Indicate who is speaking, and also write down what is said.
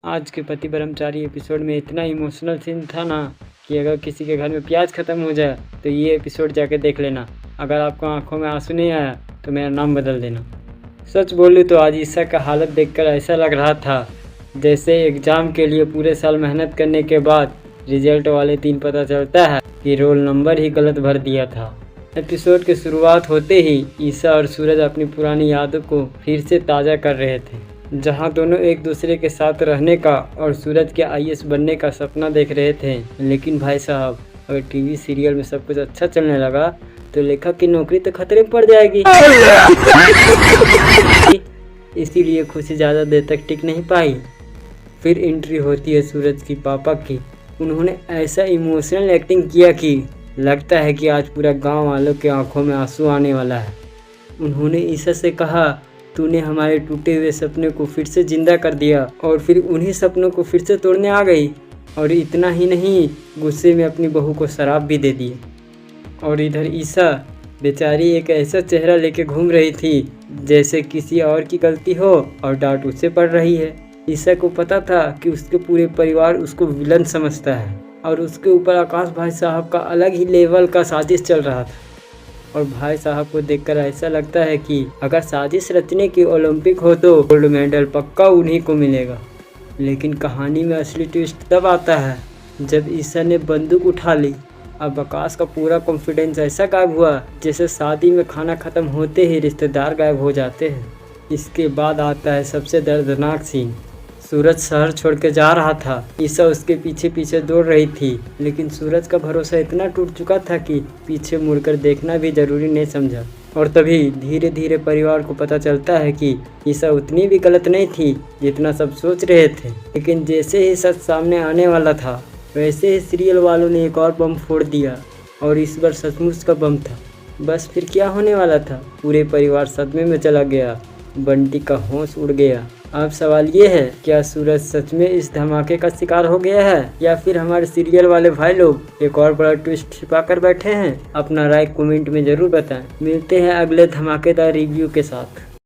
Speaker 1: आज के पति ब्रह्मचारी एपिसोड में इतना इमोशनल सीन था ना कि अगर किसी के घर में प्याज ख़त्म हो जाए तो ये एपिसोड जाके देख लेना। अगर आपको आंखों में आंसू नहीं आया तो मेरा नाम बदल देना। सच बोलूँ तो आज ईसा का हालत देखकर ऐसा लग रहा था जैसे एग्ज़ाम के लिए पूरे साल मेहनत करने के बाद रिजल्ट वाले दिन पता चलता है कि रोल नंबर ही गलत भर दिया था। एपिसोड की शुरुआत होते ही ईसा और सूरज अपनी पुरानी यादों को फिर से ताज़ा कर रहे थे, जहां दोनों एक दूसरे के साथ रहने का और सूरज के आईएएस बनने का सपना देख रहे थे। लेकिन भाई साहब, अगर टीवी सीरियल में सब कुछ अच्छा चलने लगा तो लेखक की नौकरी तो खतरे में पड़ जाएगी। इसीलिए खुशी ज़्यादा देर तक टिक नहीं पाई। फिर एंट्री होती है सूरज की पापा की। उन्होंने ऐसा इमोशनल एक्टिंग किया कि लगता है कि आज पूरा गांव वालों के आंखों में आंसू आने वाला है। उन्होंने ईसा से कहा, तूने हमारे टूटे हुए सपने को फिर से जिंदा कर दिया, और फिर उन्हीं सपनों को फिर से तोड़ने आ गई। और इतना ही नहीं, गुस्से में अपनी बहू को शराब भी दे दी। और इधर ईसा बेचारी एक ऐसा चेहरा लेके घूम रही थी जैसे किसी और की गलती हो और डांट उसे पड़ रही है। ईसा को पता था कि उसके पूरे परिवार उसको विलन समझता है और उसके ऊपर आकाश भाई साहब का अलग ही लेवल का साजिश चल रहा था। और भाई साहब को देखकर ऐसा लगता है कि अगर साजिश रचने की ओलंपिक हो तो गोल्ड मेडल पक्का उन्हीं को मिलेगा। लेकिन कहानी में असली ट्विस्ट तब आता है जब ईसा ने बंदूक उठा ली। अब आकाश का पूरा कॉन्फिडेंस ऐसा गायब हुआ जैसे शादी में खाना खत्म होते ही रिश्तेदार गायब हो जाते हैं। इसके बाद आता है सबसे दर्दनाक सीन। सूरज शहर छोड़ के जा रहा था। ईसा उसके पीछे पीछे दौड़ रही थी, लेकिन सूरज का भरोसा इतना टूट चुका था कि पीछे मुड़कर देखना भी जरूरी नहीं समझा। और तभी धीरे धीरे परिवार को पता चलता है कि ईसा उतनी भी गलत नहीं थी जितना सब सोच रहे थे। लेकिन जैसे ही सच सामने आने वाला था वैसे ही सीरियल वालों ने एक और बम फोड़ दिया, और इस बार सचमुच का बम था। बस फिर क्या होने वाला था? पूरे परिवार सदमे में चला गया। बंटी का होश उड़ गया। अब सवाल ये है, क्या सूरज सच में इस धमाके का शिकार हो गया है, या फिर हमारे सीरियल वाले भाई लोग एक और बड़ा ट्विस्ट छिपा कर बैठे हैं? अपना राय कमेंट में जरूर बताएं। मिलते हैं अगले धमाकेदार रिव्यू के साथ।